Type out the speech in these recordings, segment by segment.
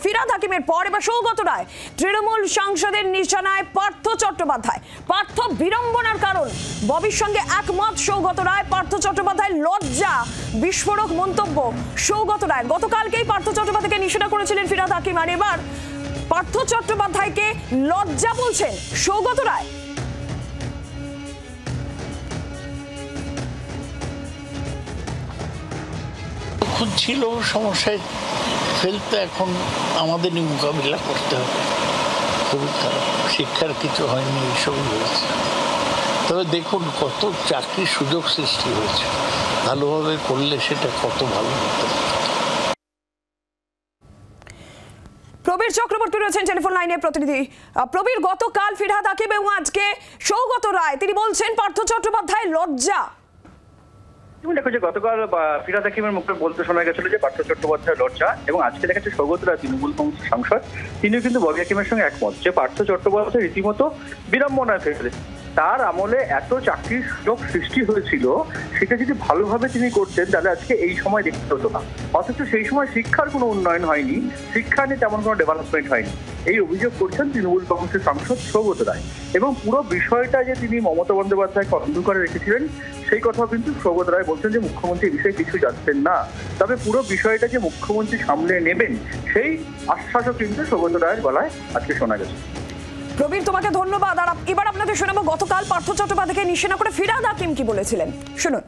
ফিরহাদ হাকিমের পর এবার সৌগত রায়। তৃণমূল সাংসদের নিশানায় পার্থ চট্টোপাধ্যায়। পার্থ বিড়ম্বনার কারণ, ববির সঙ্গে একমত সৌগত রায়। পার্থ চট্টোপাধ্যায় লজ্জা, বিস্ফোরক মন্তব্য সৌগত রায়। গতকালকেই পার্থ চট্টোপাধ্যায়কে নিশানা করেছিলেন ফিরহাদ হাকিম, আর এবার পার্থ চট্টোপাধ্যায়কে লজ্জা বলছেন সৌগত রায়। ছিল সমস্যায় ফেলতে, এখন আমাদেরই মোকাবিলা করতে হবে। খুবই খারাপ, শিক্ষার কিছু হয়নি, এইসবই হয়েছে। তবে দেখুন কত চাকরির সুযোগ সৃষ্টি হয়েছে, ভালোভাবে করলে সেটা কত ভালো হতো। প্রবীর চক্রবর্তী রয়েছেন টেলিফোন লাইনে প্রতিনিধি। প্রবীর, গতকাল ফিরহাদ হাকিম এবং আজকে সৌগত রায়, তিনি বলছেন পার্থ চট্টোপাধ্যায় লজ্জা। দেখো যে গতকাল ফিরহাদ হাকিমের মুখে বলতে শোনা গেছিল যে পার্থ চট্টোপাধ্যায় লজ্জা, এবং আজকে দেখা যাচ্ছে সৌগত রায় তৃণমূল কংগ্রেসের সাংসদ, তিনিও কিন্তু ববি হাকিমের সঙ্গে একমত যে পার্থ চট্টোপাধ্যায় রীতিমতো বিড়ম্বনায় ফেলে। তার আমলে এত চাকরির সুযোগ সৃষ্টি হয়েছিল, সেটা যদি ভালোভাবে তিনি করতেন তাহলে আজকে এই সময় দেখতে হতো না। অথচ সেই সময় শিক্ষার কোনো উন্নয়ন হয়নি, শিক্ষা নিয়ে তেমন কোনো ডেভেলপমেন্ট হয়নি, এই অভিযোগ করছেন তৃণমূল কংগ্রেসের সাংসদ সৌগত রায়। এবং পুরো বিষয়টা যে তিনি মমতা বন্দ্যোপাধ্যায়কে অন্ধকারে রেখেছিলেন সেই কথা কিন্তু সৌগত রায় বলছেন যে মুখ্যমন্ত্রী এই বিষয়ে কিছু জানতেন না, তবে পুরো বিষয়টা যে মুখ্যমন্ত্রী সামলে নেবেন সেই আশ্বাসও কিন্তু সৌগত রায়ের গলায় আজকে শোনা গেছে। প্রবীর, তোমাকে ধন্যবাদ। আর এবার আপনাদের শোনাবো গতকাল পার্থ চট্টোপাধ্যায়কে নিশানা করে ফিরহাদ হাকিম কি বলেছিলেন, শুনুন।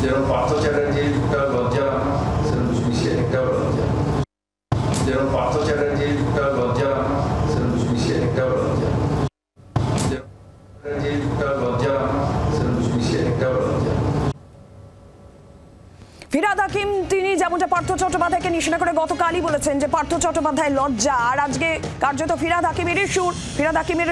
যেরকম পার্থ চ্যাটার্জির লজ্জা, সেরকম সুশীল একটাও লজ্জা। যেরকম পার্থ চ্যাটার্জির লজ্জা, সেরকম সুশীল একটাও লজ্জা। লজ্জা, সেরকম সুশীল একটাও লজ্জা। ফিরহাদ হাকিম তিনি যেমনটা পার্থ চট্টোপাধ্যায়কে নিশানা করে গতকালই বলেছেন যে পার্থ চট্টোপাধ্যায় লজ্জা, আর আজকে কার্যত ফিরহাদ হাকিমের সুর, ফিরহাদ হাকিমের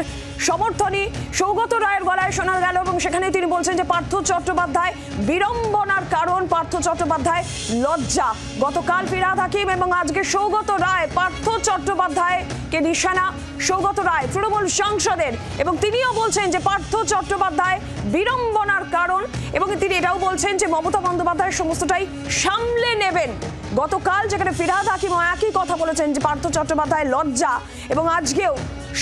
সমর্থনই সৌগত রায়ের গলায় শোনা গেল, এবং সেখানে তিনি বলছেন যে পার্থ চট্টোপাধ্যায় বিড়ম্বনার কারণ, পার্থ চট্টোপাধ্যায় লজ্জা। গতকাল ফিরহাদ হাকিম এবং আজকে সৌগত রায়, পার্থ চট্টোপাধ্যায়কে নিশানা সৌগত রায় তৃণমূল সাংসদের, এবং তিনিও বলছেন যে পার্থ চট্টোপাধ্যায় বিড়ম্বনার কারণ, এবং তিনি এটাও বলছেন যে মমতা বন্দ্যোপাধ্যায় সমস্তটাই সামলে নেবেন। গতকাল যেখানে ফিরহাদ হাকিমও একই কথা বলেছেন যে পার্থ চট্টোপাধ্যায় লজ্জা, এবং আজকেও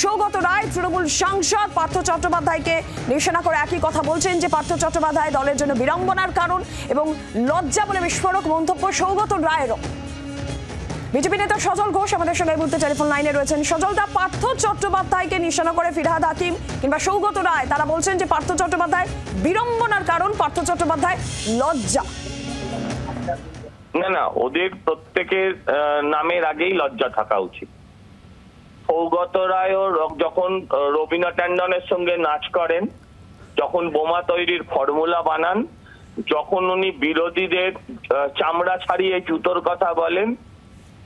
সৌগত রায় তৃণমূল সাংসদ পার্থ চট্টোপাধ্যায়কে নিশানা করে একই কথা বলছেন যে পার্থ চট্টোপাধ্যায় দলের জন্য বিড়ম্বনার কারণ এবং লজ্জা বলে বিস্ফোরক মন্তব্য সৌগত রায়েরও। বিজেপি নেতা সজল ঘোষ আমাদের সঙ্গে এই মুহূর্তে টেলিফোন লাইনে রয়েছেন। সজলদা, পার্থ চট্টোপাধ্যায়কে নিশানা করে ফিরহাদ হাকিম কিংবা সৌগত রায় তারা বলছেন যে পার্থ চট্টোপাধ্যায় বিড়ম্বনার কারণ, পার্থ চট্টোপাধ্যায় লজ্জা। না না, ওদের প্রত্যেকের নামের আগেই লজ্জা থাকা উচিত। সৌগত রায়ও যখন রবীনা ট্যান্ডনের সঙ্গে নাচ করেন, যখন বোমা তৈরির ফর্মুলা বানান, যখন উনি বিরোধীদের চামড়া ছাড়িয়ে জুতোর কথা বলেন,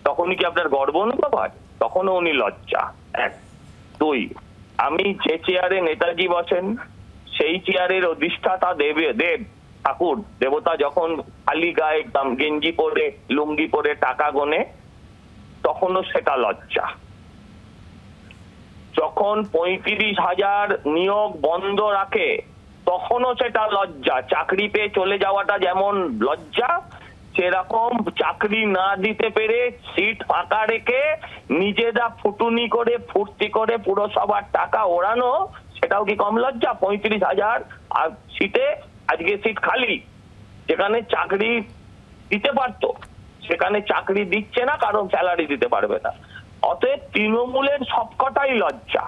তখনই কি আপনার গর্ব অনুভব হয়? তখনও উনি লজ্জা। এক। দুই, আমি যে চেয়ারে নেতাজি বসেন সেই চেয়ারের অধিষ্ঠাতা দেব ঠাকুর দেবতা যখন খালি গায়ে গেঞ্জি পরে লুঙ্গি পরে টাকা গোনে, তখনও সেটা লজ্জা। যখন 35,000 নিয়োগ বন্ধ রাখে তখনও সেটা লজ্জা। চাকরি পেয়ে চলে যাওয়াটা যেমন লজ্জা, সেরকম চাকরি না দিতে পেরে সিট ফাঁকা রেখে নিজেরা ফুটুনি করে ফুর্তি করে পুরসভার টাকা ওড়ানো, সেটাও কি কম লজ্জা? 35,000 সিটে আজকে সিট খালি, যেখানে চাকরি দিতে পারতো সেখানে চাকরি দিচ্ছে না, কারণ স্যালারি দিতে পারবে না। অতএব তৃণমূলের সবকটাই লজ্জা।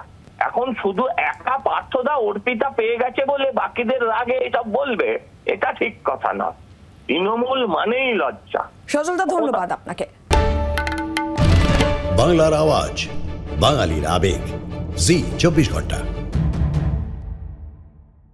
এখন শুধু একা পার্থদা অর্পিতা পেয়ে গেছে বলে বাকিদের রাগে এসব বলবে, এটা ঠিক কথা না। তৃণমূল মানেই লজ্জা। সজলদা, ধন্যবাদ আপনাকে। বাংলার আওয়াজ, বাঙালির আবেগ, জি 24 ঘন্টা।